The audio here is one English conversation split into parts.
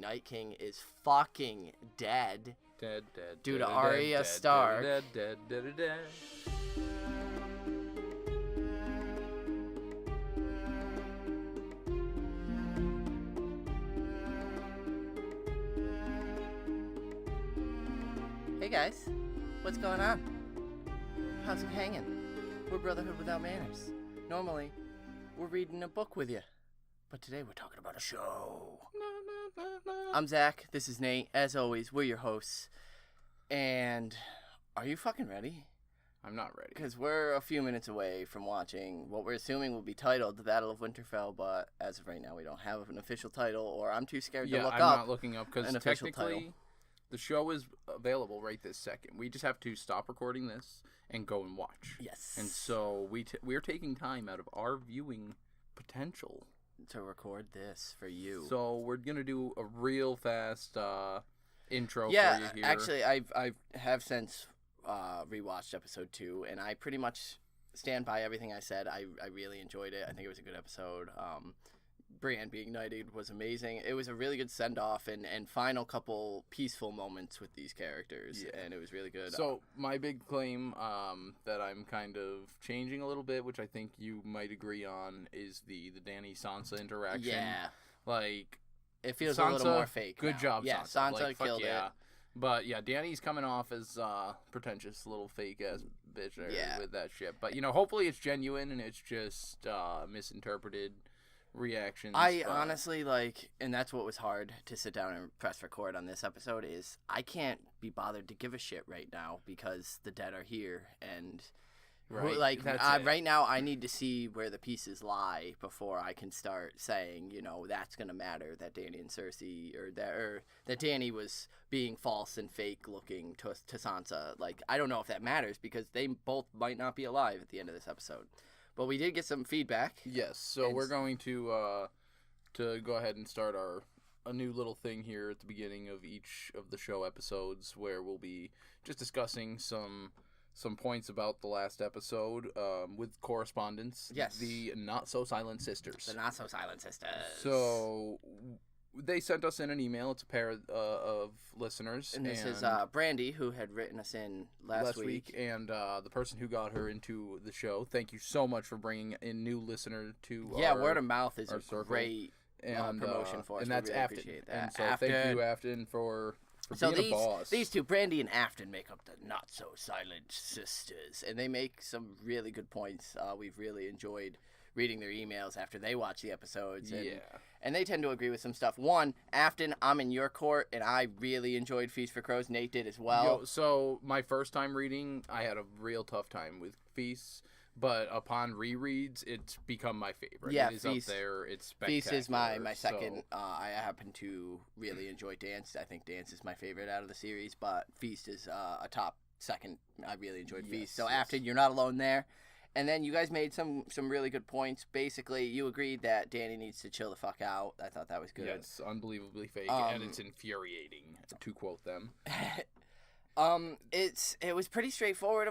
Night King is fucking dead. Dead. Due to Arya Stark. Dead. Hey guys, what's going on? How's it hanging? We're Brotherhood Without Manners. Normally, we're reading a book with you, but today we're talking about a show. I'm Zach, this is Nate. As always, we're your hosts. And are you fucking ready? I'm not ready. Because we're a few minutes away from watching what we're assuming will be titled The Battle of Winterfell, but as of right now, we don't have an official title, or I'm too scared to look I'm up. not looking up because technically the show is available right this second. We just have to stop recording this and go and watch. Yes. And so we're taking time out of our viewing potential to record this for you. So we're going to do a real fast intro for you here. Yeah, actually, I have since rewatched episode 2, and I pretty much stand by everything I said. I really enjoyed it. I think it was a good episode. Brienne being knighted was amazing. It was a really good send-off and final couple peaceful moments with these characters, and it was really good. So my big claim that I'm kind of changing a little bit, which I think you might agree on, is the Dany-Sansa interaction. Yeah. Like, it feels Sansa, a little more fake Good now. job, yeah, Sansa. Sansa killed it. But yeah, Dany's coming off as pretentious little fake-ass bitch with that shit. But, hopefully it's genuine and it's just misinterpreted reactions. Honestly, and that's what was hard to sit down and press record on this episode, is I can't be bothered to give a shit right now because the dead are here, and right now I need to see where the pieces lie before I can start saying, that's gonna matter, that Dany and Cersei, or that Dany was being false and fake looking to Sansa. I don't know if that matters because they both might not be alive at the end of this episode. But we did get some feedback. Yes, so we're going to go ahead and start a new little thing here at the beginning of each of the show episodes, where we'll be just discussing some points about the last episode with correspondence. Yes. The Not So Silent Sisters. The Not So Silent Sisters. So they sent us in an email. It's a pair of listeners. And this is Brandy, who had written us in last week. And the person who got her into the show. Thank you so much for bringing in new listener to our word of mouth is a circle. great promotion for us. And that's really Afton. Appreciate that. And so thank you, Afton, for being a boss. These two, Brandy and Afton, make up the Not So Silent Sisters. And they make some really good points. We've really enjoyed reading their emails after they watch the episodes. And they tend to agree with some stuff. One, Afton, I'm in your court, and I really enjoyed Feast for Crows. Nate did as well. So my first time reading, I had a real tough time with Feast, but upon rereads, it's become my favorite. Yeah, it is Feast, up there. It's spectacular. Feast is my second. I happen to really enjoy Dance. I think Dance is my favorite out of the series, but Feast is a top second. I really enjoyed Feast. So Afton, you're not alone there. And then you guys made some really good points. Basically, you agreed that Dany needs to chill the fuck out. I thought that was good. Yeah, it's unbelievably fake, and it's infuriating, to quote them. It was pretty straightforward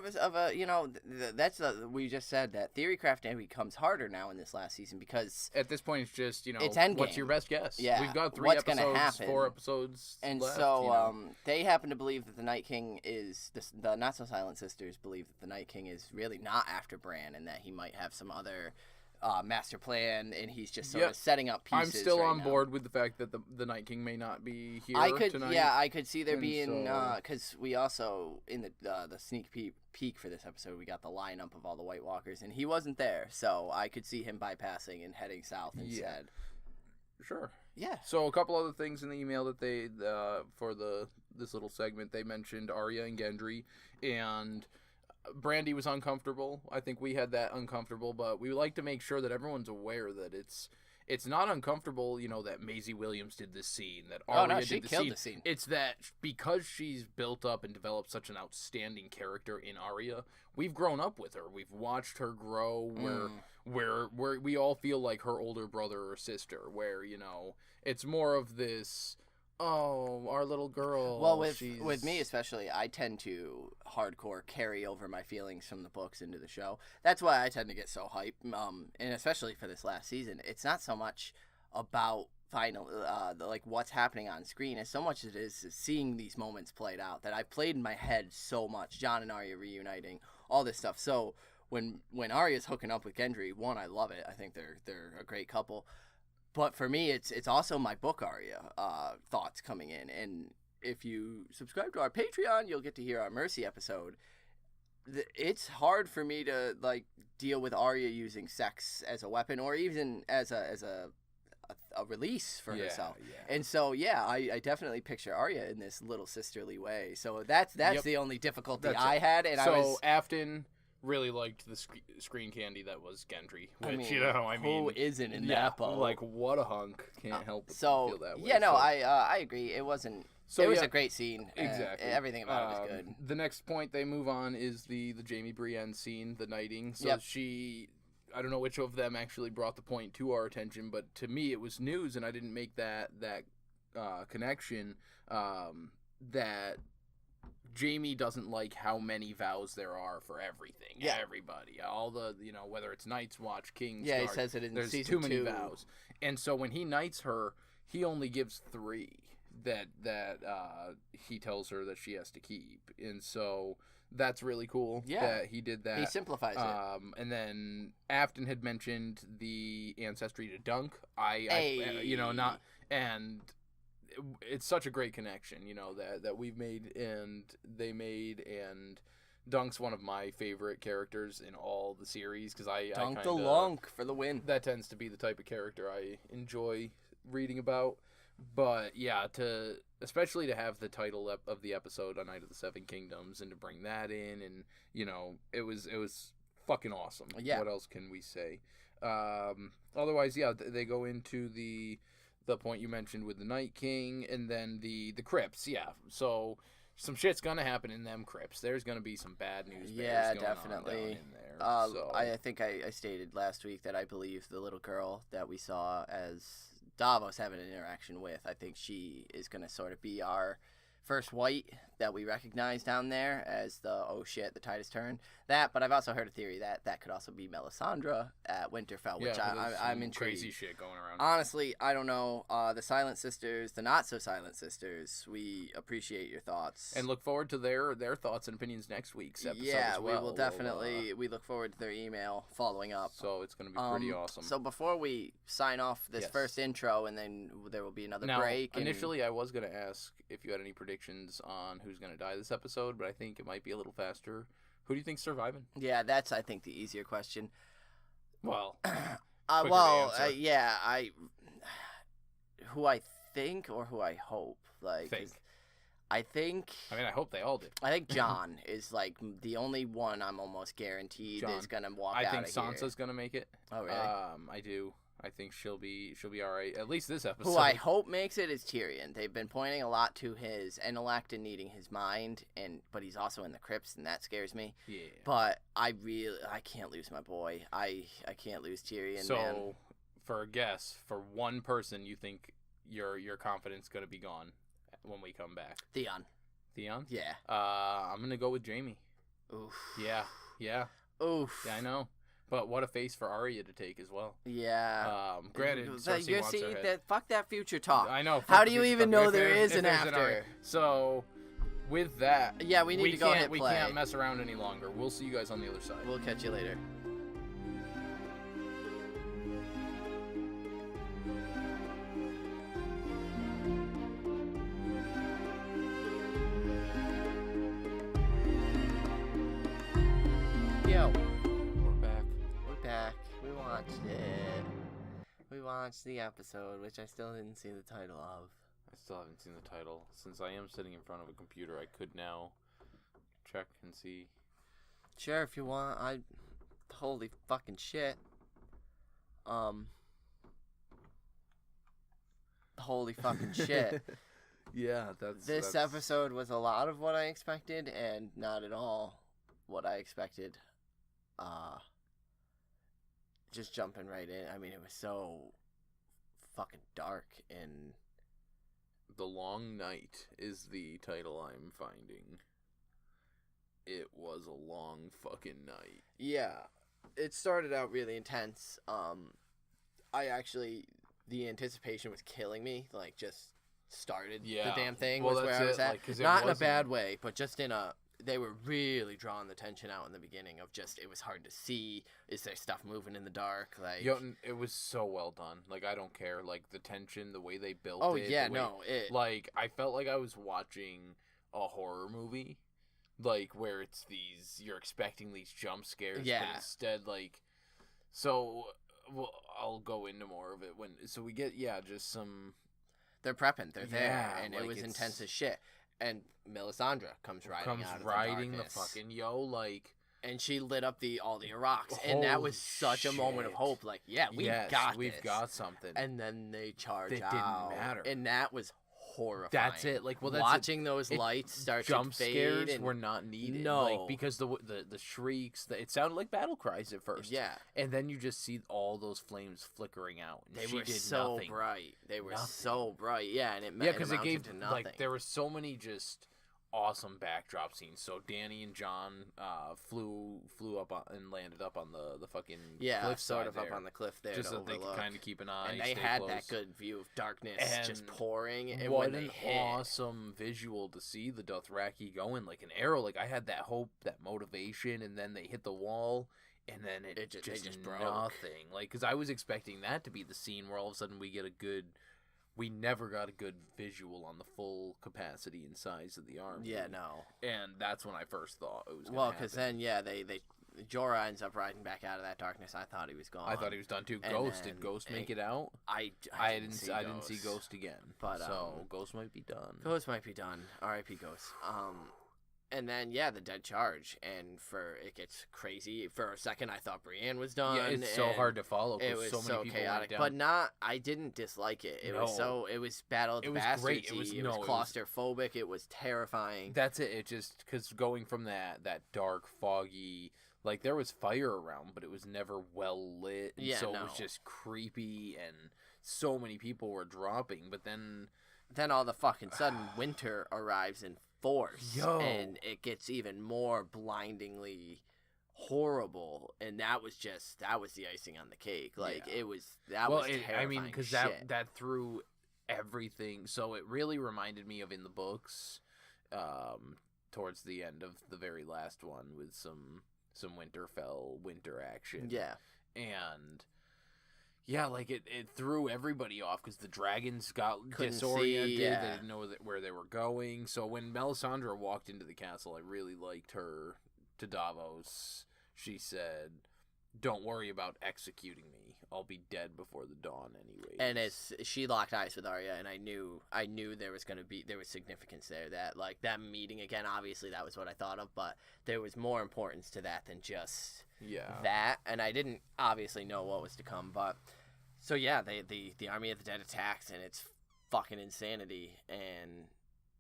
that's we just said that theory crafting becomes harder now in this last season because at this point it's just it's endgame. What's your best guess? Yeah, we've got 3 what's episodes, gonna happen? 4 episodes, and left, so they happen to believe that the Night King is the Not So Silent Sisters believe that the Night King is really not after Bran and that he might have some other master plan, and he's just sort of setting up pieces. I'm still right on now. board with the fact that the Night King may not be here tonight. Yeah, I could see there being because we also in the sneak peek for this episode we got the lineup of all the White Walkers, and he wasn't there, so I could see him bypassing and heading south instead. Sure. Yeah. So a couple other things in the email that they for this little segment they mentioned Arya and Gendry, and Brandy was uncomfortable. I think we had that uncomfortable, but we like to make sure that everyone's aware that it's not uncomfortable, that Maisie Williams did this scene, that Arya did the scene. It's that because she's built up and developed such an outstanding character in Arya, we've grown up with her. We've watched her grow where we all feel like her older brother or sister, where, it's more of this our little girl. Well, with me especially, I tend to hardcore carry over my feelings from the books into the show. That's why I tend to get so hyped, and especially for this last season. It's not so much about final like what's happening on screen as so much as it is seeing these moments played out that I played in my head so much. John and Arya reuniting, all this stuff. So when Arya's hooking up with Gendry, one, I love it. I think they're a great couple. But for me, it's also my book Arya thoughts coming in. And if you subscribe to our Patreon, you'll get to hear our Mercy episode. It's hard for me to like deal with Arya using sex as a weapon or even as a release for herself. Yeah. And so, I definitely picture Arya in this little sisterly way. So that's the only difficulty I had. And so Afton really liked the screen candy that was Gendry, which, who isn't in that boat? Like, what a hunk. Can't help but feel that way. Yeah, no, I agree. It wasn't... So it was a great scene. Exactly. Everything about it was good. The next point they move on is the Jaime Brienne scene, the knighting. So she... I don't know which of them actually brought the point to our attention, but to me it was news, and I didn't make that connection that Jaime doesn't like how many vows there are for everything. Yeah. Everybody. All the, whether it's Night's Watch, King's Guard, he says it in there's season too many 2. vows. And so when he knights her, he only gives 3 that he tells her that she has to keep. And so that's really cool that he did that. He simplifies it. And then Afton had mentioned the ancestry to Dunk. And it's such a great connection, that we've made and they made, and Dunk's one of my favorite characters in all the series because Dunk the Lunk for the win. That tends to be the type of character I enjoy reading about. But especially to have the title of the episode on Night of the Seven Kingdoms and to bring that in, and it was fucking awesome. Yeah. What else can we say? Otherwise, they go into the point you mentioned with the Night King and then the crypts. Yeah, so some shit's gonna happen in them crypts. There's gonna be some bad news. Yeah, definitely. On down in there. I think I stated last week that I believe the little girl that we saw as Davos having an interaction with, I think she is going to sort of be our first white that we recognize down there as the the tide has turned. But I've also heard a theory that could also be Melisandre at Winterfell, which I'm intrigued. Crazy shit going around. Honestly, I don't know. The Silent Sisters, the not so Silent Sisters, we appreciate your thoughts and look forward to their thoughts and opinions next week's episode. Yeah, as well. We will definitely. We look forward to their email following up. So it's going to be pretty awesome. So before we sign off this first intro, and then there will be another break. Initially, I was going to ask if you had any predictions on who's going to die this episode, but I think it might be a little faster. Who do you think's surviving? Yeah, that's, I think, the easier question. Well, who I think or who I hope? I hope they all do. I think Jon is like the only one I'm almost guaranteed is gonna walk out of here. I think Sansa's gonna make it. Oh really? I do. I think she'll be all right. At least this episode. Who I hope makes it is Tyrion. They've been pointing a lot to his intellect and needing his mind, but he's also in the crypts, and that scares me. Yeah. But I can't lose my boy. I can't lose Tyrion. So, man. For a guess, for one person, you think your confidence gonna be gone when we come back? Theon? Yeah. I'm gonna go with Jaime. Oof. Yeah. Oof. Yeah, I know. But what a face for Arya to take as well. Yeah. Granted, Cersei wants her head. Fuck that future talk. I know. How do you even know there is an after? So, with that, we need to go hit play. We can't mess around any longer. We'll see you guys on the other side. We'll catch you later. Yo. We watched the episode, which I still didn't see the title of. I still haven't seen the title. Since I am sitting in front of a computer, I could now check and see. Sure, if you want. Holy fucking shit. Holy fucking shit. Yeah, This episode was a lot of what I expected, and not at all what I expected. Just jumping right in. I mean, it was so fucking dark and... The Long Night is the title I'm finding. It was a long fucking night. Yeah. It started out really intense. I actually the anticipation was killing me. Like, just started the Yeah. damn thing Well, was where that's I was it, at. like, 'cause it Not in a wasn't- bad way, but just in a... They were really drawing the tension out in the beginning of just... It was hard to see. Is there stuff moving in the dark? Like... Yo, it was so well done. Like, I don't care. Like, the tension, the way they built Oh, it. yeah, the way, no. Like, I felt like I was watching a horror movie. Like, where it's these... You're expecting these jump scares. Yeah. But instead, like... So... Well, I'll go into more of it when... So we get, just some... They're prepping. They're there. Yeah, And like, it was it's- intense as shit. And Melisandre comes riding out of the darkness. fucking like, and she lit up all the Iraqs, and that was such a moment of hope. Like, we've got something. And then they charge It out. didn't matter, and that was horrifying. That's it. Like, well, that's watching those lights start jump to fade scares and... were not needed. No, like, because the shrieks, it sounded like battle cries at first. Yeah, and then you just see all those flames flickering out. And they she were did so nothing. bright. They were Nothing. so bright. Yeah, and it because it gave to nothing. like there were so many just awesome backdrop scenes. So Danny and John flew up and landed up on the fucking cliff sort of there, up on the cliff there, just to so they could kind of keep an eye. And they stay had close. that good view of darkness and just pouring. And what when they an hit, awesome visual to see the Dothraki going like an arrow. Like, I had that hope, that motivation, and then they hit the wall. And then it just broke. Nothing. Like, because I was expecting that to be the scene where all of a sudden we never got a good visual on the full capacity and size of the army. Yeah, no. And that's when I first thought it was well, because then Jorah ends up riding back out of that darkness. I thought he was gone. I thought he was done too. And Ghost, did Ghost make it out? I didn't see Ghost again. But Ghost might be done. Ghost might be done. R.I.P. Ghost. And then the dead charge, and it gets crazy. For a second, I thought Brienne was done. Yeah, it's so hard to follow. It was so many people chaotic, went down. but I didn't dislike it. It No. was Battle of the Bastards. Great. It was claustrophobic. It was terrifying. That's it. It just because going from that dark, foggy, like there was fire around, but it was never well lit. And it was just creepy, and so many people were dropping. But then all the fucking sudden winter arrives in force, and it gets even more blindingly horrible, and that was the icing on the cake. Like was terrifying. I mean, because that threw everything. So it really reminded me of in the books, towards the end of the very last one with some winter action. Yeah, and. Yeah, like it threw everybody off because the dragons got Couldn't disoriented. see, They didn't know where they were going. So when Melisandre walked into the castle, I really liked her to Davos. She said, "Don't worry about executing me. I'll be dead before the dawn anyway." And she locked eyes with Arya, and I knew there was significance there. That like that meeting again. Obviously, that was what I thought of, but there was more importance to that than just that. And I didn't obviously know what was to come, but. So the Army of the Dead attacks, and it's fucking insanity, and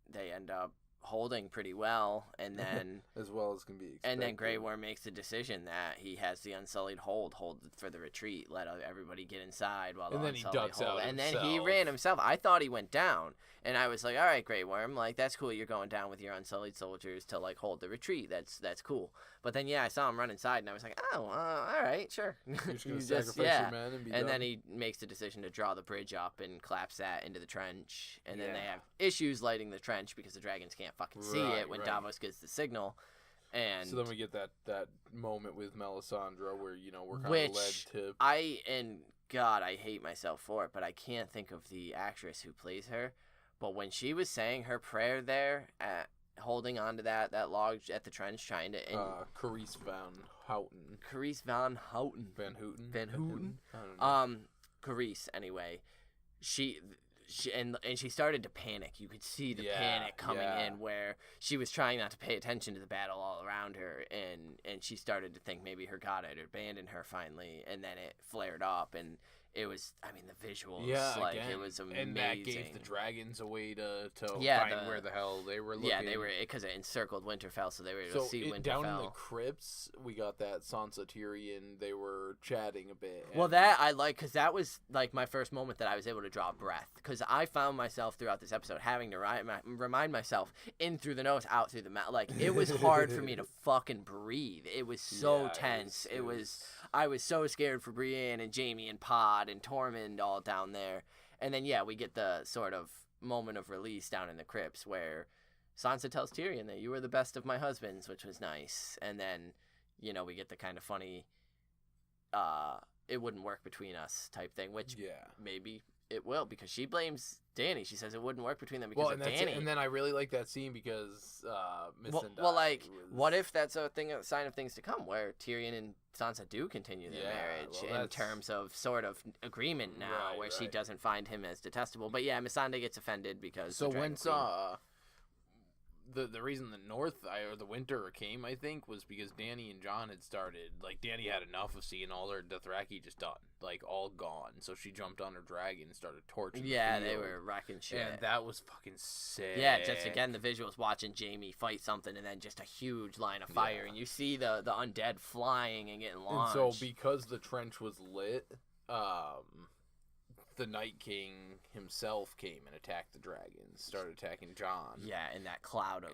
they end up holding pretty well, and then as well as can be expected. And then Grey Worm makes the decision that he has the Unsullied hold for the retreat, let everybody get inside while the Unsullied ducks hold. out And himself. then he ran himself. I thought he went down, and I was like, all right, Grey Worm, like that's cool. You're going down with your Unsullied soldiers to like hold the retreat. That's cool. But then I saw him run inside, and I was like, oh, all right, sure. You're just gonna sacrifice your men and be done. Then he makes the decision to draw the bridge up and collapse that into the trench, and then they have issues lighting the trench because the dragons can't fucking see it when Davos gets the signal. And so then we get that moment with Melisandre where we're kind of led to God, I hate myself for it, but I can't think of the actress who plays her. But when she was saying her prayer there, holding onto that log at the trench, trying to Carice Van Houten. Van Houten. Carice, anyway. She started to panic. You could see the panic coming in, where she was trying not to pay attention to the battle all around her, and she started to think maybe her god had abandoned her finally, and then it flared up, and it was, the visuals, it was amazing. And that gave the dragons a way to find where the hell they were looking. Yeah, they were, because it encircled Winterfell, so they were able to see Winterfell. Down in the crypts, we got that Sansa Tyrion, they were chatting a bit. Well, that I like, because that was, like, my first moment that I was able to draw breath, because I found myself throughout this episode having to remind myself in through the nose, out through the mouth. Like, it was hard for me to fucking breathe. It was so tense. I was so scared for Brienne and Jaime and Pod Rod and Tormund all down there. And then, we get the sort of moment of release down in the crypts where Sansa tells Tyrion that you were the best of my husbands, which was nice. And then, we get the kind of funny, it wouldn't work between us type thing, which maybe it will, because she blames Dany. She says it wouldn't work between them because of Dany. And then I really like that scene because what if that's a sign of things to come, where Tyrion and Sansa do continue their marriage in terms of sort of agreement now, where she doesn't find him as detestable. But Missandei gets offended because the reason the the winter came, I think, was because Dany and Jon had started, like, Dany had enough of seeing all her Dothraki just done, like, all gone, so she jumped on her dragon and started torching the field. They were wrecking shit. And that was fucking sick. Yeah, just, again, the visuals watching Jaime fight something, and then just a huge line of fire, and you see the undead flying and getting launched. And so, because the trench was lit, the Night King himself came and attacked the dragons, started attacking Jon. Yeah, in that cloud of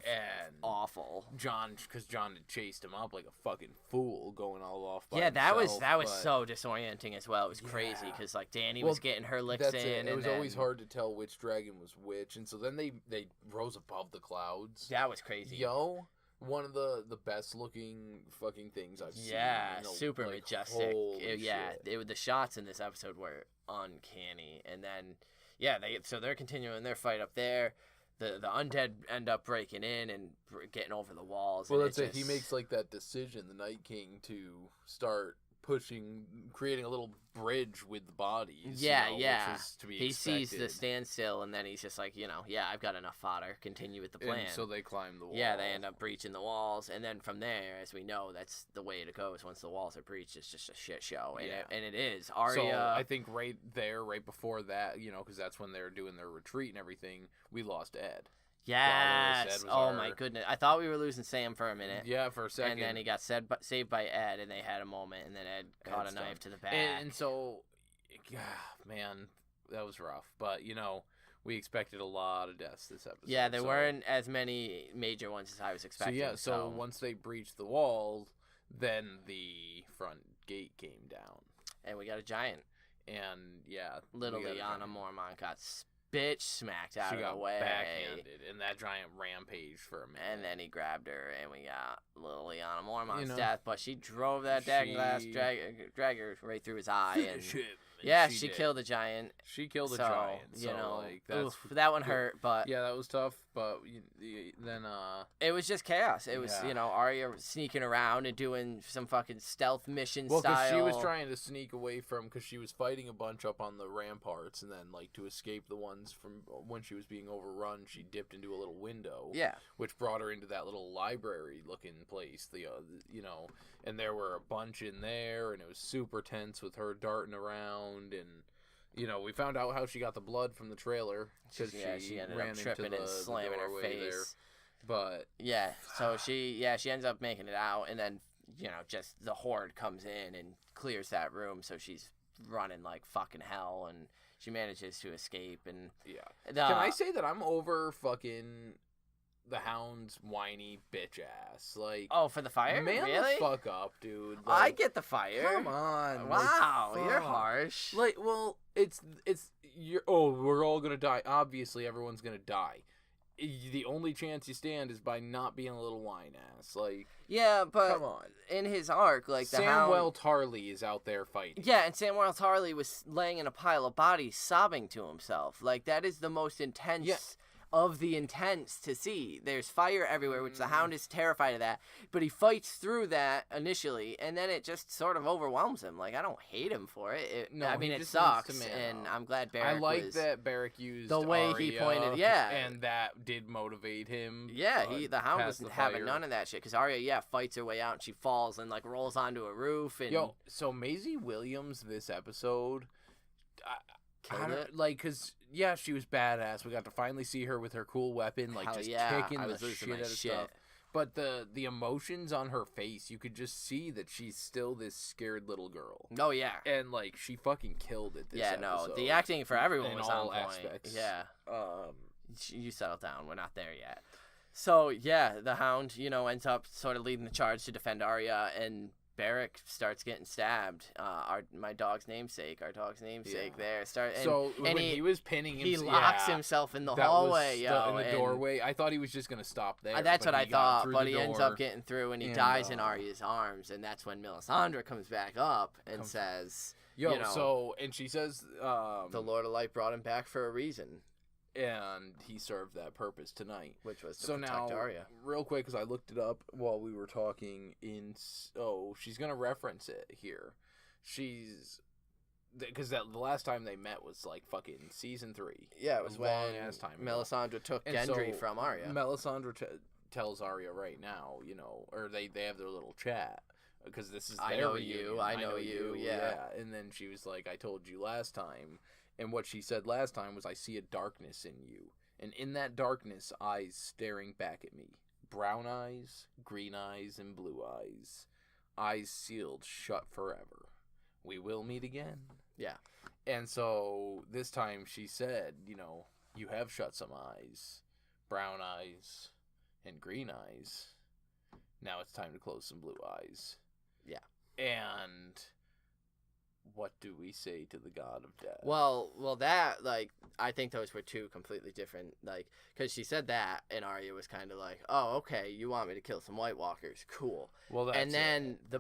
awful. Because Jon had chased him up like a fucking fool, going all off by himself. that was so disorienting as well. It was crazy, because, like, Dany was getting her licks in. It was always hard to tell which dragon was which, and so then they rose above the clouds. That was crazy. One of the best looking fucking things I've seen. Yeah, super majestic. The shots in this episode were uncanny. And then, they're continuing their fight up there. The undead end up breaking in and getting over the walls. Well, that's it. He makes, like, that decision, the Night King, to start creating a little bridge with the bodies. Which is to be he expected. sees the standstill, and then he's just like, I've got enough fodder. Continue with the plan. And so they climb the walls. Yeah, they end up breaching the walls, and then from there, as we know, that's the way it goes. Once the walls are breached, it's just a shit show, and it is. Arya. So I think right before that, because that's when they're doing their retreat and everything, we lost Ed. Yes. My goodness. I thought we were losing Sam for a minute. Yeah, for a second. And then he got saved by Ed, and they had a moment, and then Ed caught a knife to the back. And so, man, that was rough. But, we expected a lot of deaths this episode. Yeah, there weren't as many major ones as I was expecting. So once they breached the wall, then the front gate came down. And we got a giant. And, little Lyanna Mormont got bitch smacked out of the way. She got backhanded, and that giant rampaged for a minute. And then he grabbed her, and we got little Lyanna Mormont's death. But she drove that glass dragger right through his eye. And she killed the giant. She killed the giant. So, that one hurt, but yeah, that was tough. But then it was just chaos. It was Arya sneaking around and doing some fucking stealth mission style. Well, because she was trying to sneak away because she was fighting a bunch up on the ramparts, and then, like, to escape the ones from when she was being overrun, she dipped into a little window. Yeah, which brought her into that little library-looking place. And there were a bunch in there, and it was super tense with her darting around, and we found out how she got the blood from the trailer because she ended up tripping and slamming her face. There. But so she ends up making it out, and then just the horde comes in and clears that room, so she's running like fucking hell, and she manages to escape. And can I say that I'm over fucking the Hound's whiny bitch ass? Like, for the fire? Man, really? The fuck up, dude. Like, I get the fire. Come on. Wow, you're harsh. Like, well, we're all gonna die. Obviously, everyone's gonna die. The only chance you stand is by not being a little whine ass. Like, yeah, but come on. In his arc, like, the Samwell Tarly is out there fighting. Yeah, and Samwell Tarly was laying in a pile of bodies, sobbing to himself. Like, that is the most intense. Yeah. Of the intense to see. There's fire everywhere, which the Hound is terrified of that. But he fights through that initially, and then it just sort of overwhelms him. Like, I don't hate him for it. It sucks, and I'm glad Beric that Beric used the way Arya, he pointed, and that did motivate him. Yeah, the Hound wasn't having none of that shit, because Arya, fights her way out, and she falls and, like, rolls onto a roof. And so Maisie Williams this episode... because she was badass. We got to finally see her with her cool weapon, like, kicking the shit out of stuff. But the emotions on her face, you could just see that she's still this scared little girl. Oh yeah, and like she fucking killed it. This episode. The acting for everyone was all on point. Aspects. Yeah. You settle down. We're not there yet. So the Hound, ends up sort of leading the charge to defend Arya, and Barrack starts getting stabbed. My dog's namesake there. And he was pinning him, he locks himself in the hallway, in the doorway. I thought he was just gonna stop there. That's what I thought, but he ends up getting through, and he dies in Arya's arms, and that's when Melisandre comes back up and says, and she says, the Lord of Light brought him back for a reason. And he served that purpose tonight, which was to protect Arya. Real quick, because I looked it up while we were talking. She's gonna reference it here. Because the last time they met was like fucking season 3. Yeah, it was when Melisandre took Gendry from Arya. Melisandre tells Arya right now, or they have their little chat. Because this is I know you, yeah. And then she was like, I told you last time. And what she said last time was, I see a darkness in you. And in that darkness, eyes staring back at me. Brown eyes, green eyes, and blue eyes. Eyes sealed shut forever. We will meet again. Yeah. And so this time she said, you have shut some eyes. Brown eyes and green eyes. Now it's time to close some blue eyes. Yeah. And what do we say to the god of death? Well, that, I think those were two completely different, because she said that, and Arya was kind of like, oh, okay, you want me to kill some White Walkers, cool. Well, that's and then the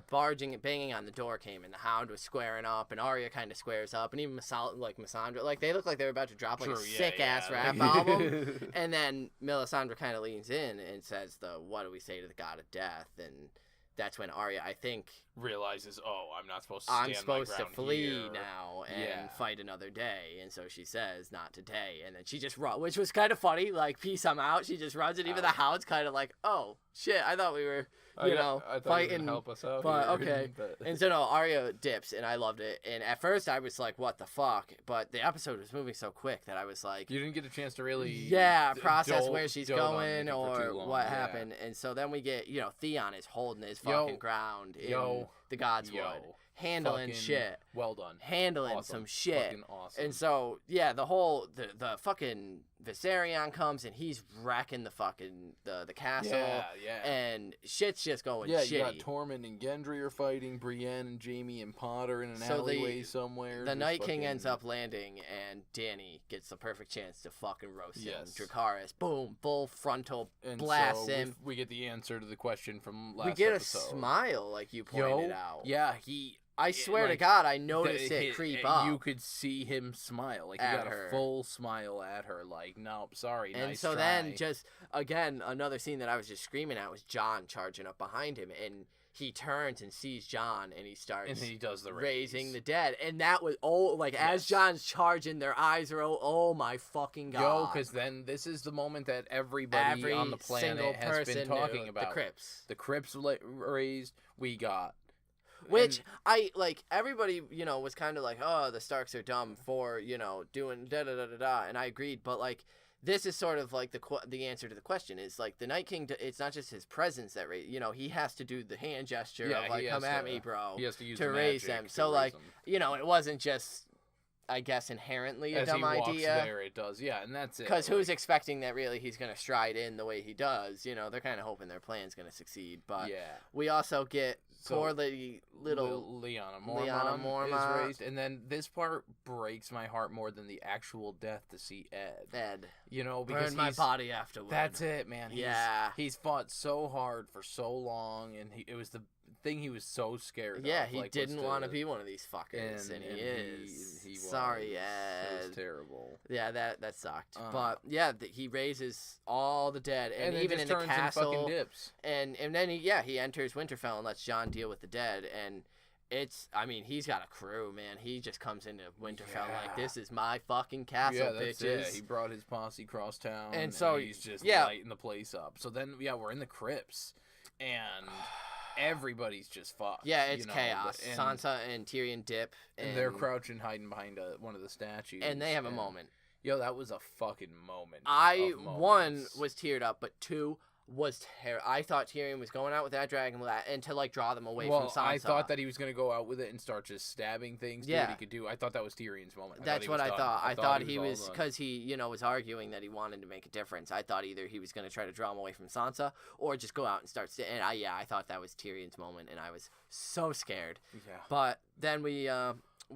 banging on the door came, and the Hound was squaring up, and Arya kind of squares up, and even Melisandre, they look like they were about to drop, a sick-ass rap album, and then Melisandre kind of leans in and says what do we say to the god of death, and that's when Arya, I think, realizes, I'm not supposed to stand my ground flee here. now and fight another day. And so she says, not today. And then she just runs, which was kind of funny. Peace, I'm out. She just runs, and even the Hound's kind of like, oh, shit, I thought we were, I fighting. You help us out but, here. Okay. And so, no, Arya dips, and I loved it. And at first, I was like, what the fuck? But the episode was moving so quick that I was like... You didn't get a chance to really... process where she's going or what happened. And so then we get, Theon is holding his fucking ground in the Godswood. Handling shit. Well done. Handling awesome. Some shit. Fucking awesome. And so, the fucking Viserion comes, and he's wrecking the fucking, the castle. Yeah. And shit's just going shitty. Yeah, you got Tormund and Gendry are fighting, Brienne and Jaime and Potter in an alleyway somewhere. The Night King ends up landing, and Dany gets the perfect chance to fucking roast him. Dracarys, boom, full frontal blast him. We get the answer to the question from last episode. We get a smile, like you pointed out. Yeah, I swear to God, I noticed it creep up. You could see him smile. He got a full smile at her. Nope, sorry, and nice so try. then, just, again, another scene that I was just screaming at was Jon charging up behind him. And he turns and sees Jon, and he starts and he does the raising the dead. And that was, as Jon's charging, their eyes are, oh my fucking God. Because then this is the moment that everybody on the planet has been talking about. The Crips. The Crips raised. We got... Which, everybody, was kind of like, oh, the Starks are dumb for, doing da-da-da-da-da, and I agreed, but, this is sort of, the answer to the question is, the Night King, it's not just his presence that, he has to do the hand gesture of, come at me, bro, he has to use to raise them. So, it wasn't just... I guess inherently a dumb idea. As he walks there, it does. Yeah, and that's it. Because who's expecting that really he's going to stride in the way he does? They're kind of hoping their plan's going to succeed. But we also get poor little Lyanna Mormont is raised. And then this part breaks my heart more than the actual death to see Ed. Because burned my body afterward. That's it, man. He's fought so hard for so long, and it was the thing he was so scared of. Yeah, he didn't want to be one of these fuckers, and he is. He Sorry, Ed. It was terrible. Yeah, that sucked. But he raises all the dead, and even in the castle, and fucking dips. And then he enters Winterfell and lets Jon deal with the dead, and he's got a crew, man. He just comes into Winterfell like, this is my fucking castle, bitches. It. He brought his posse cross town, and so he's just lighting the place up. So then, we're in the crypts, and everybody's just fucked. Yeah, it's chaos. Sansa and Tyrion dip. And they're crouching, hiding behind one of the statues. And they have a moment. That was a fucking moment. One, was teared up, but two, was I thought Tyrion was going out with that dragon and to like draw them away from Sansa. I thought that he was going to go out with it and start just stabbing things. Yeah, he could do. I thought that was Tyrion's moment. That's what I thought. I thought he was because he was arguing that he wanted to make a difference. I thought either he was going to try to draw him away from Sansa or just go out and start. And I thought that was Tyrion's moment, and I was so scared. Yeah. But then we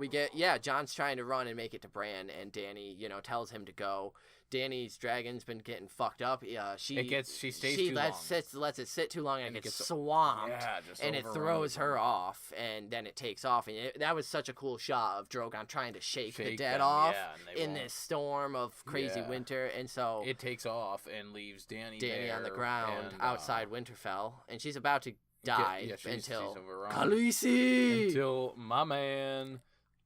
get Jon's trying to run and make it to Bran, and Dany tells him to go. Dany's dragon's been getting fucked up. She lets it sit too long and it gets swamped. Yeah, and it throws her off, and then it takes off. And that was such a cool shot of Drogon trying to shake the dead off in this storm of crazy winter. And so it takes off and leaves Dany on the ground outside Winterfell, and she's about to die until Khaleesi. Until my man.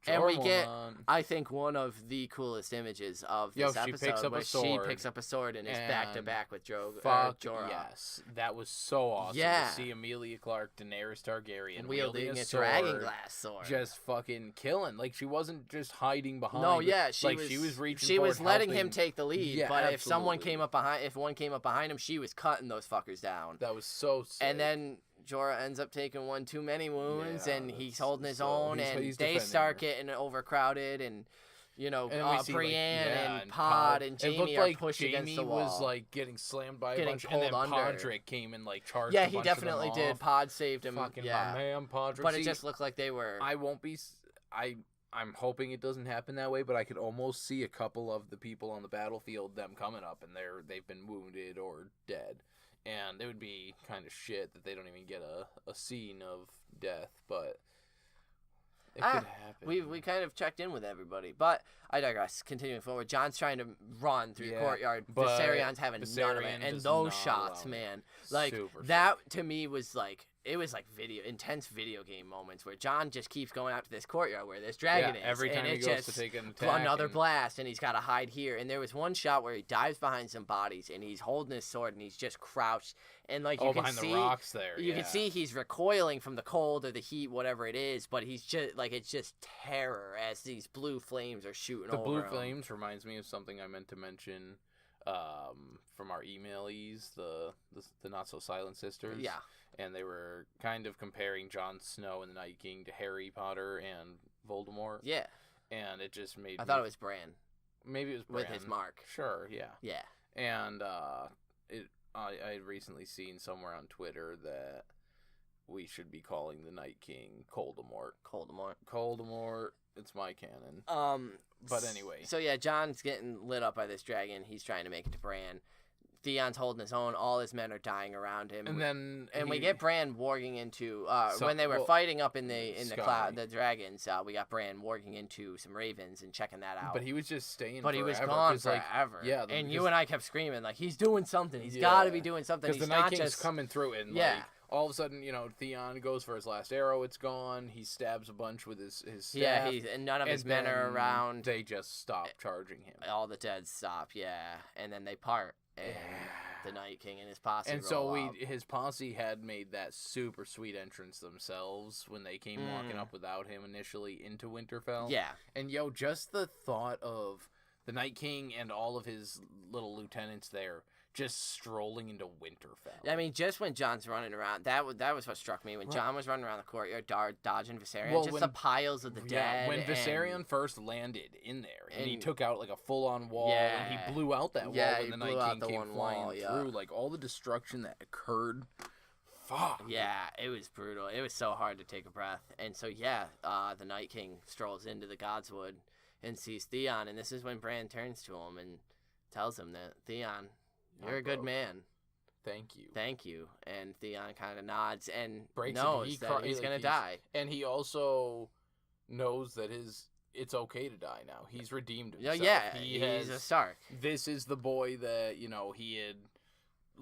And we get, I think, one of the coolest images of this episode where she picks up a sword and is back-to-back with Jorah. Yes, that was so awesome to see Emilia Clarke, Daenerys Targaryen, wielding a dragonglass sword. Just fucking killing. Like, she wasn't just hiding behind. No, she was reaching She was letting him take the lead, but absolutely. If one came up behind him, she was cutting those fuckers down. That was so sick. And then Jorah ends up taking one too many wounds, and he's holding his own, and they start getting overcrowded, and Brienne and Pod and Jaime are pushed against the wall. Jaime was like getting slammed by a bunch, and then Podrick came and like charged. Yeah, he definitely did. Pod saved him. Fucking my man, Podrick. But it just looked like they were. I'm hoping it doesn't happen that way, but I could almost see a couple of the people on the battlefield, them coming up, and they've been wounded or dead. And it would be kind of shit that they don't even get a scene of death, but it could happen. We kind of checked in with everybody, but I digress. Continuing forward, Jon's trying to run through the courtyard. Viserion's having none of it, and those shots, man, like that to me was like. It was like intense video game moments where Jon just keeps going out to this courtyard where this dragon is. Every time he goes to take an attack. Another blast, and he's got to hide here. And there was one shot where he dives behind some bodies, and he's holding his sword, and he's just crouched. And like you can see, behind the rocks there. You can see he's recoiling from the cold or the heat, whatever it is. But he's just like it's just terror as these blue flames are shooting over him. The blue flames reminds me of something I meant to mention from our emailies, the Not So Silent Sisters. Yeah. And they were kind of comparing Jon Snow and the Night King to Harry Potter and Voldemort. Yeah. And it just made I thought it was Bran. Maybe it was Bran. With his mark. Sure, yeah. Yeah. And I had recently seen somewhere on Twitter that we should be calling the Night King Coldemort. Coldemort. It's my canon. But anyway. So yeah, Jon's getting lit up by this dragon. He's trying to make it to Bran. Theon's holding his own. All his men are dying around him. And we get Bran warging into when they were fighting up in the cloud, the dragons. We got Bran warging into some ravens and checking that out. But he was just staying. But he was gone forever. And you and I kept screaming like he's doing something. He's got to be doing something. Because the Night King's coming through and like all of a sudden, Theon goes for his last arrow. It's gone. He stabs a bunch with his staff. Yeah, and none of his men are around. They just stop charging him. All the dead stop. Yeah, and then they part. And the Night King and his posse. And so his posse had made that super sweet entrance themselves when they came walking up without him initially into Winterfell. Yeah. And just the thought of the Night King and all of his little lieutenants there just strolling into Winterfell. I mean, just when Jon's running around, that was what struck me. When Jon was running around the courtyard, dodging Viserion, the piles of the dead. When Viserion first landed in there, and he took out like a full-on wall, and he blew out that wall when the Night King came flying through. Like, all the destruction that occurred. Fuck. Yeah, it was brutal. It was so hard to take a breath. And so, the Night King strolls into the Godswood and sees Theon, and this is when Bran turns to him and tells him that, Theon, you're a good man. Thank you. And Theon kind of nods and knows that he's going to die. And he also knows that it's okay to die now. He's redeemed himself. Yeah, he's a Stark. This is the boy that, he had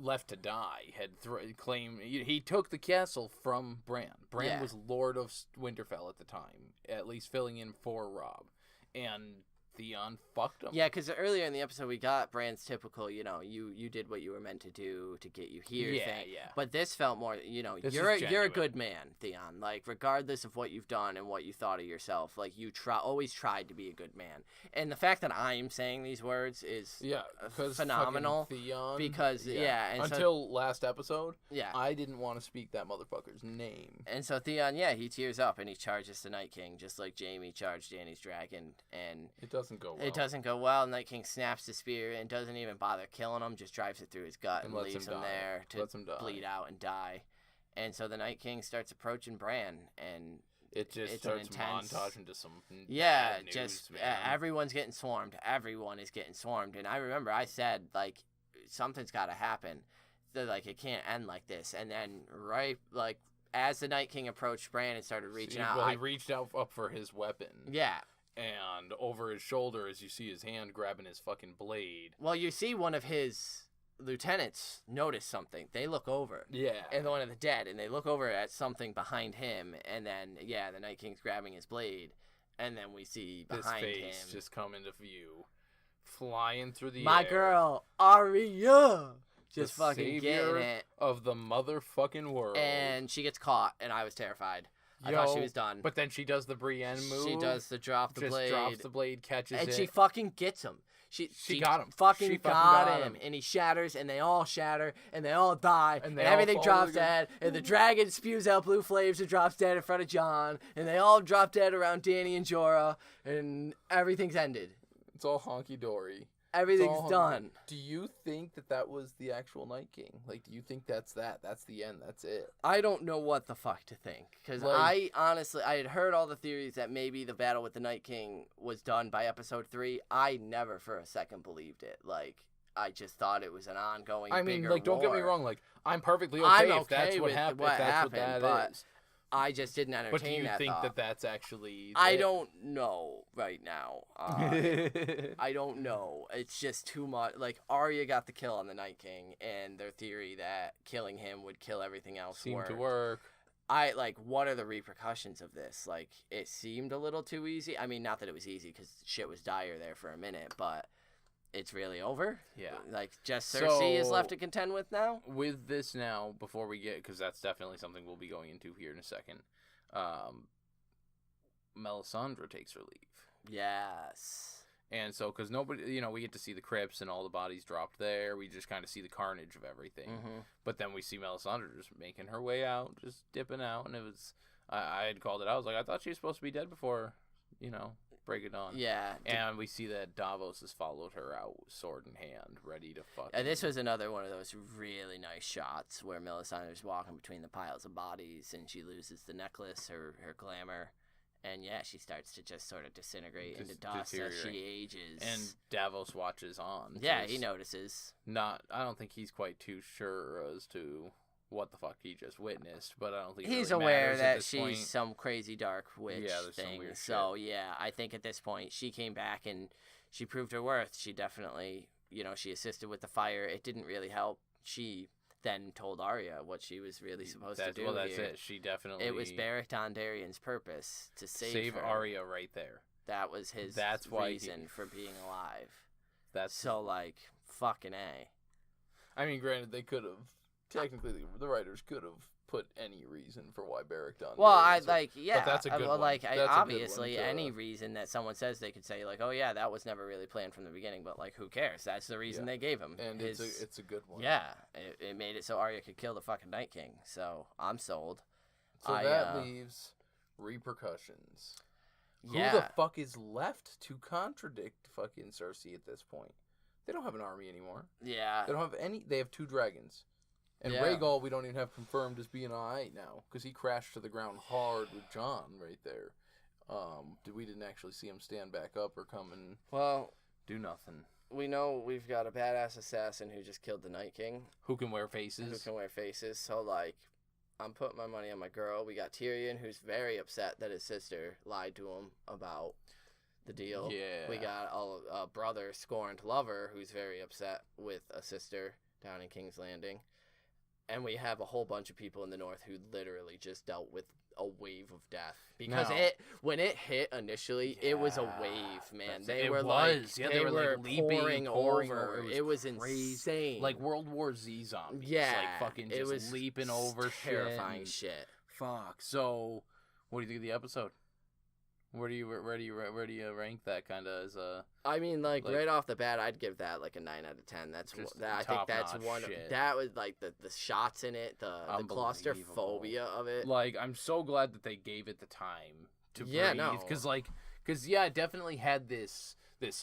left to die, had claimed. He took the castle from Bran. Bran was Lord of Winterfell at the time, at least filling in for Robb. And Theon fucked him. Yeah, because earlier in the episode we got Bran's typical, you did what you were meant to do to get you here thing. Yeah. But this felt more, you're a good man, Theon. Like, regardless of what you've done and what you thought of yourself, like, you always tried to be a good man. And the fact that I'm saying these words is phenomenal. Theon, because, and until last episode, I didn't want to speak that motherfucker's name. And so Theon, he tears up and he charges the Night King, just like Jaime charged Dany's dragon. And it doesn't go well. It doesn't go well. Night King snaps the spear and doesn't even bother killing him, just drives it through his gut and leaves him there to bleed out and die. And so the Night King starts approaching Bran, and it just starts montaging to some bad news, just everyone's getting swarmed. Everyone is getting swarmed. And I remember I said, like, something's got to happen. Like, it can't end like this. And then as the Night King approached Bran and started reaching out. Well, he reached out up for his weapon. Yeah. And over his shoulder, as you see his hand grabbing his fucking blade. Well, you see one of his lieutenants notice something. They look over. Yeah. And one of the dead, and they look over at something behind him. And then, the Night King's grabbing his blade. And then we see behind him. His face just come into view. Flying through the air. My girl, Arya. Just the fucking getting it. Of the motherfucking world. And she gets caught, and I was terrified. I thought she was done. But then she does the Brienne move. She does the drop the blade. Just drops the blade, catches it. And she fucking gets him. She got him. Fucking got him. And he shatters, and they all shatter, and they all die, and everything drops dead, and the dragon spews out blue flames and drops dead in front of Jon, and they all drop dead around Dany and Jorah, and everything's ended. It's all honky-dory. Everything's done. Do you think that was the actual Night King? Like, do you think that's that? That's the end. That's it. I don't know what the fuck to think. Because I had heard all the theories that maybe the battle with the Night King was done by episode 3. I never for a second believed it. Like, I just thought it was an ongoing bigger like, don't war. get me wrong. Like, I'm perfectly okay if that's what happened. What happened, if that's what that is. I just didn't entertain that. But do you think thought. that's actually... I don't know right now. I don't know. It's just too much. Like, Arya got the kill on the Night King, and their theory that killing him would kill everything else seemed to work. What are the repercussions of this? Like, it seemed a little too easy. I mean, not that it was easy, because shit was dire there for a minute, but... It's really over? Yeah. Like, just Cersei is left to contend with now? With this now, before we get... Because that's definitely something we'll be going into here in a second. Melisandre takes her leave. Yes. And so, because nobody... we get to see the crypts and all the bodies dropped there. We just kind of see the carnage of everything. Mm-hmm. But then we see Melisandre just making her way out, just dipping out. And it was... I had called it out. I was like, I thought she was supposed to be dead before, break it on. Yeah. And we see that Davos has followed her out, sword in hand, ready to fuck. And this was another one of those really nice shots where Melisandre's walking between the piles of bodies and she loses the necklace, her glamour. And she starts to just sort of disintegrate into dust as she ages. And Davos watches on. Yeah, he notices. I don't think he's quite too sure as to what the fuck he just witnessed, but I don't think he's really aware that she's point. Some crazy dark witch thing. So I think at this point she came back and she proved her worth. She definitely, she assisted with the fire. It didn't really help. She then told Arya what she was really supposed to do. Well, that's it. She definitely. It was Beric Dondarrion's purpose to save her. Arya right there. That was his reason for being alive. That's so fucking A. I mean, granted, they could have. Technically, the writers could have put any reason for why Beric Dondarrion. Well, but that's a good one. Obviously, any reason that someone says, they could say, oh yeah, that was never really planned from the beginning. But who cares? That's the reason they gave him. And it's a good one. Yeah, it made it so Arya could kill the fucking Night King. So I'm sold. So that leaves repercussions. Yeah. Who the fuck is left to contradict fucking Cersei at this point? They don't have an army anymore. Yeah. They don't have any. They have 2 dragons. And Rhaegal, we don't even have confirmed as being alright now, because he crashed to the ground hard with Jon right there. We didn't actually see him stand back up or come and do nothing. We know we've got a badass assassin who just killed the Night King. Who can wear faces. So, I'm putting my money on my girl. We got Tyrion, who's very upset that his sister lied to him about the deal. Yeah. We got a brother, scorned lover, who's very upset with a sister down in King's Landing. and we have a whole bunch of people in the North who literally just dealt with a wave of death because when it hit initially, it was a wave, man. They were like pouring over. It was insane, like World War Z zombies. Yeah, like fucking just it was leaping over terrifying shit. Fuck. So, what do you think of the episode? Where do you rank that kind of as a? I mean, like right off the bat, I'd give that like a 9 out of 10. I think that's one. Shit. That was like the shots in it, the claustrophobia of it. Like, I'm so glad that they gave it the time to breathe. Because it definitely had this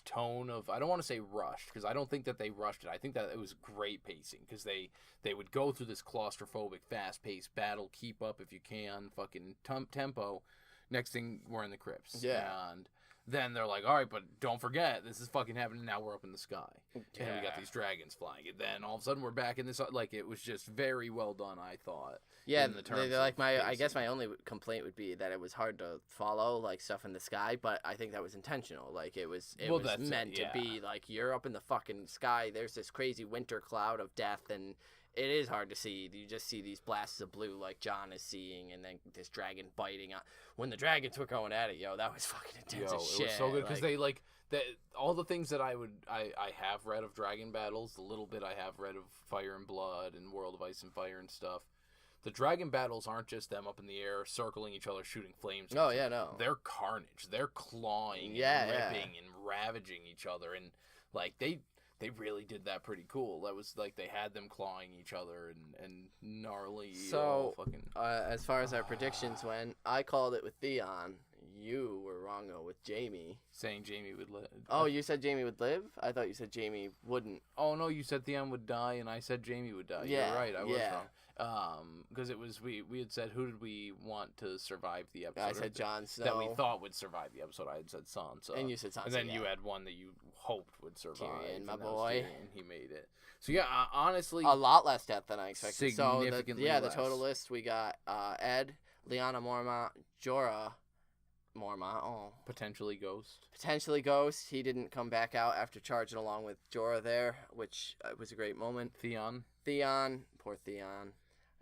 tone of, I don't want to say rushed, because I don't think that they rushed it. I think that it was great pacing, because they would go through this claustrophobic, fast-paced battle, keep up if you can, fucking tempo. Next thing, we're in the crypts. Yeah. And then they're like, all right, but don't forget, this is fucking happening. Now we're up in the sky. Yeah. And we got these dragons flying. And then all of a sudden, we're back in this. Like, it was just very well done, I thought. Yeah, I guess my only complaint would be that it was hard to follow, like, stuff in the sky, but I think that was intentional. Like, it was meant to be, like, you're up in the fucking sky. There's this crazy winter cloud of death, and it is hard to see. You just see these blasts of blue like John is seeing, and then this dragon biting on. When the dragons were going at it, that was fucking intense as shit. It was so good because all the things that I have read of dragon battles, the little bit I have read of Fire and Blood and World of Ice and Fire and stuff. The dragon battles aren't just them up in the air circling each other, shooting flames. Oh yeah, no. They're carnage. They're clawing and ripping and ravaging each other, and like they really did that pretty cool. That was like they had them clawing each other and gnarly. So, as far as our predictions went, I called it with Theon. You were wrong though with Jamie. Saying Jamie would live. Oh, you said Jamie would live? I thought you said Jamie wouldn't. Oh no, you said Theon would die, and I said Jamie would die. Yeah, you're right. I was wrong. Because it was we had said who did we want to survive the episode? I said Jon Snow. That we thought would survive the episode. I had said Sansa. And you said Sansa. And then you had one that you hoped would survive. Tyrion, my boy. And he made it. So yeah, honestly, a lot less death than I expected. Significantly less. The total list we got Ed, Lyanna Mormont, Jorah. Mormont. Oh. Potentially Ghost. He didn't come back out after charging along with Jorah there, which was a great moment. Theon. Poor Theon.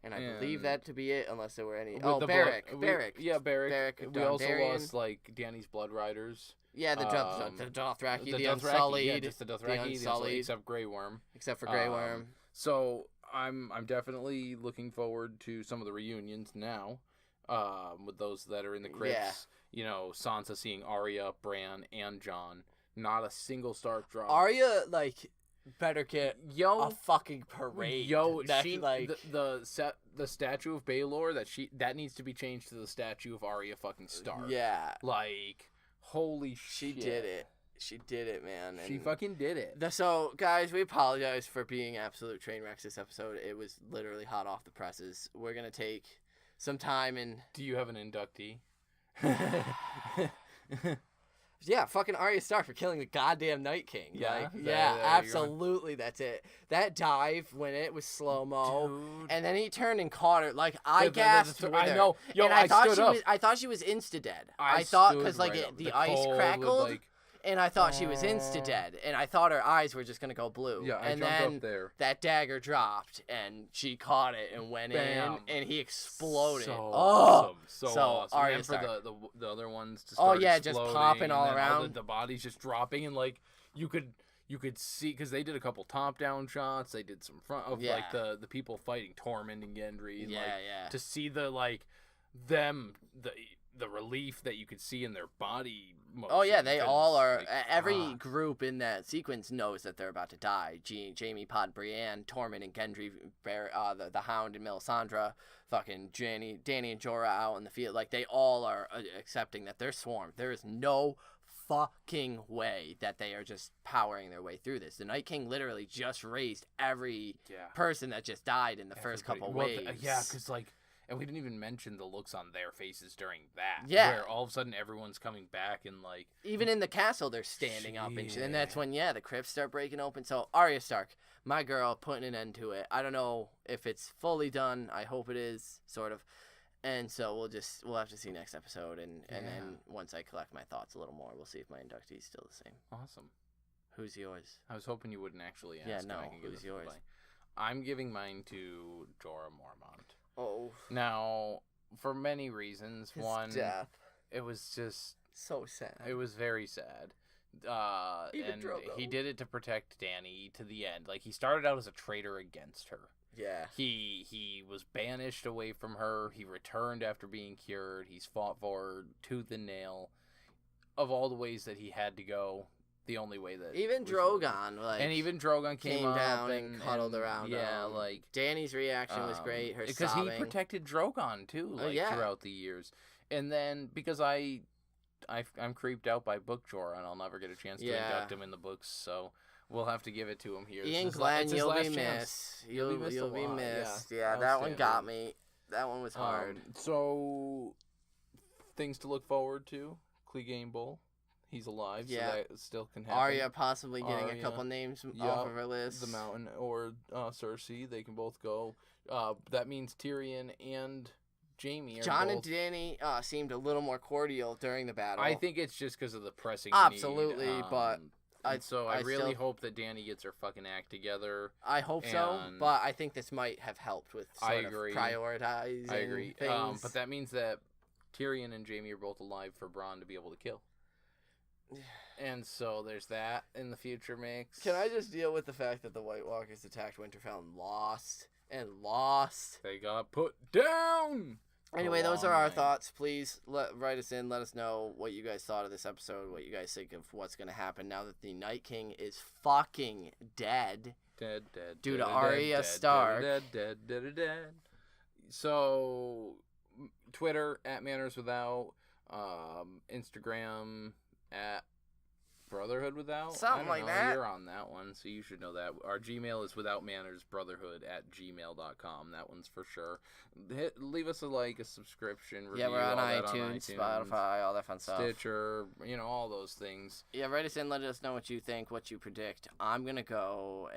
And I believe that to be it, unless there were any. Barrack. Yeah, Barrack. We also Dondarrion. lost like Dany's Blood Riders. Yeah, the Dothraki, the Unsullied. Yeah, just the Dothraki, the Unsullied, except Grey Worm. So I'm definitely looking forward to some of the reunions now, with those that are in the crypts. Yeah. Sansa seeing Arya, Bran, and Jon. Not a single Stark drop. Arya, better get a fucking parade. The statue of Baelor that needs to be changed to the statue of Arya fucking Stark. Yeah. Holy shit. She did it, man. She fucking did it. So, guys, we apologize for being absolute train wrecks this episode. It was literally hot off the presses. We're going to take some time and... Do you have an inductee? Yeah, fucking Arya Stark for killing the goddamn Night King. Yeah? Absolutely, that's it. That dive when it was slow-mo, and then he turned and caught her. I gasped with her. I know. And I thought she was insta-dead. I thought, because, the ice crackled, and I thought she was insta-dead, and I thought her eyes were just going to go blue. Yeah, and jumped then up there. That dagger dropped, and she caught it and went in, and he exploded. So awesome. So awesome. Arya and Stark. for the other ones to start exploding, just popping all around. The bodies just dropping, and, you could see, because they did a couple top-down shots. They did some front of, the people fighting Tormund and Gendry. And, to see the relief that you could see in their body motion. Oh, yeah, they all are. Every group in that sequence knows that they're about to die. Jaime, Pod, Brienne, Tormund, and Gendry, the Hound, and Melisandre, fucking Dany and Jorah out in the field. They all are accepting that they're swarmed. There is no fucking way that they are just powering their way through this. The Night King literally just raised every person that just died in the first couple waves. Because, and we didn't even mention the looks on their faces during that. Yeah. Where all of a sudden everyone's coming back and even in the castle they're standing up and that's when the crypts start breaking open. So Arya Stark, my girl, putting an end to it. I don't know if it's fully done. I hope it is, sort of. And so we'll have to see next episode and then once I collect my thoughts a little more, we'll see if my inductee's still the same. Awesome. Who's yours? I was hoping you wouldn't actually ask. Yeah, no. Who's yours? I'm giving mine to Jorah Mormont. Oh. Now, for many reasons. His one, death. It was just so sad. It was very sad. Even and Drogo. He did it to protect Dany to the end. Like, he started out as a traitor against her. Yeah. He was banished away from her. He returned after being cured. He's fought for her tooth and nail. Of all the ways that he had to go, the only way that even Drogon, like, and even Drogon came down up and cuddled around. Yeah, like Danny's reaction was great. Her because sobbing. he protected Drogon too, like throughout the years. And then because I'm creeped out by Book Jorah, and I'll never get a chance to induct him in the books, so we'll have to give it to him here. Ian Glenn, you'll be missed. You'll be missed. Yeah, that one got me. That one was hard. So things to look forward to. Clegane Bull. He's alive, so that still can happen. Arya possibly getting a couple names off of her list. The Mountain or Cersei, they can both go. That means Tyrion and Jaime are Jon both... and Dany seemed a little more cordial during the battle. I think it's just because of the pressing absolutely, need. But I really hope that Dany gets her fucking act together. I hope so, but I think this might have helped with sort of prioritizing I agree. things. But that means that Tyrion and Jaime are both alive for Bronn to be able to kill. And so there's that in the future mix. Can I just deal with the fact that the White Walkers attacked Winterfell and lost? They got put down! Anyway, those are our thoughts. Please write us in. Let us know what you guys thought of this episode, what you guys think of what's going to happen now that the Night King is fucking dead. Dead. Due to Arya Stark. Dead. So, Twitter, @MannersWithout, Instagram, @Brotherhood Without. Something like that. You're on that one, so you should know that. Our Gmail is withoutmannersbrotherhood@gmail.com. That one's for sure. Leave us a subscription, review. Yeah, we're on iTunes, Spotify, all that fun stuff. Stitcher, all those things. Yeah, write us in, let us know what you think, what you predict. I'm going to go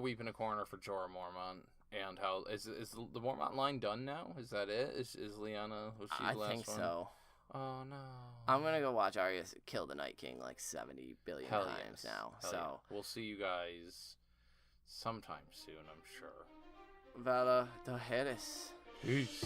weep in a corner for Jorah Mormont. And how is the Mormont line done now? Is that it? Is Lyanna? Was she the last one? I think so. Oh no! I'm gonna go watch Arya kill the Night King like 70 billion times now. So we'll see you guys sometime soon, I'm sure. Vala, the Harris. Peace.